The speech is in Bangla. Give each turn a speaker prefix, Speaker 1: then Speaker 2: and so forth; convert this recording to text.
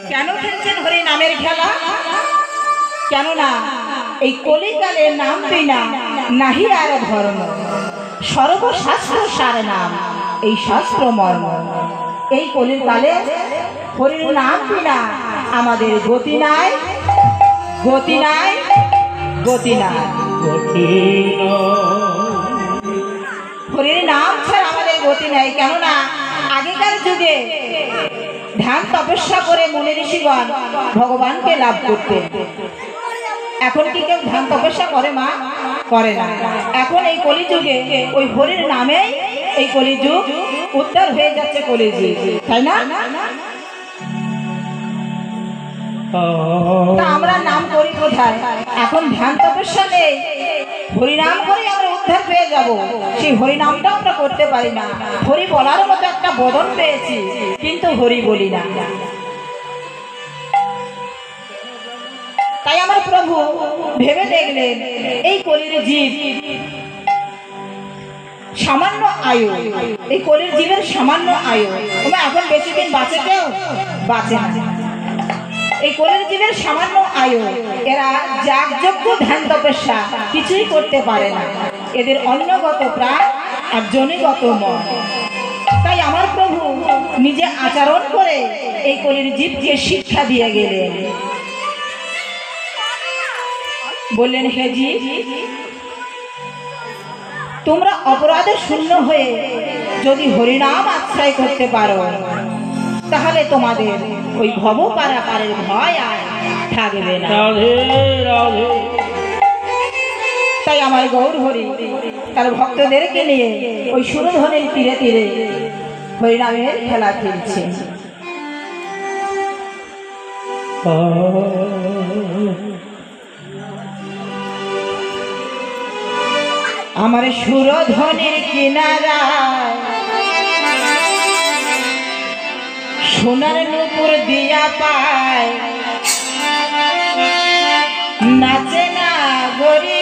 Speaker 1: কেন খেলছেন হরি নামের খেলা? কেননা এই কলিকালে নাম বিনা নাহি আর ধর্ম, সর্বশাস্ত্র সার নাম এই শাস্ত্র মর্ম। এই কলির কালে হরির নাম বিনা আমাদের গতি নাই, গতি নাই, গতি নাই। হরির নাম ছাড়া আমাদের গতি নাই। কেননা আগেকার যুগে ধ্যান তপস্যা করে মুনি ঋষিগণ ভগবানকে লাভ করতেন। এখন কি কেউ ধ্যান তপস্যা করে? মা করে না। এখন এই কলিযুগে ওই হরির নামে এই কলিযুগ উদ্ধার হয়ে যাচ্ছে কলিযুগ, তাই না? তা আমরা নাম করি কোথায়? এখন ধ্যান তপস্যা নেই, হরিনাম করে আমরা উদ্ধার পেয়ে যাব। সেই হরিনামটা আমরা করতে পারি না। হরি বলার মতো একটা বদন পেয়েছি, কিন্তু হরি বলি না। তাই আমার প্রভু ভেবে দেখলেন এই কলির জীব সামান্য আয়ু, এই কলির জীবের সামান্য আয়ু। এখন বেশি দিন বাঁচে কেউ? বাঁচে না। এই কলির জীবের সামান্য আয়ু, এরা যাগযজ্ঞ ধ্যান তপস্যা কিছুই করতে পারে না। এদের অন্যগত প্রাণ আর জনিগত মন। তাই আমার প্রভু নিজে আচরণ করে এই কলির জীবকে শিক্ষা দিয়ে গেলেন। বললেন, হে জীব, তোমরা অপরাধে শূন্য হয়ে যদি হরিনাম আশ্রয় করতে পারো, তাহলে তোমাদের ওই ভব পারাপারের ভয় আর থাকবে না। তাই আমার গৌর হরি তার ভক্তদেরকে নিয়ে ওই সুরধনের তীরে তীরে হরিনামের খেলা খেলছে। আমার সুরধনের কিনারায় সোনার নূপুর দিয়া পায়, নাচে না গরি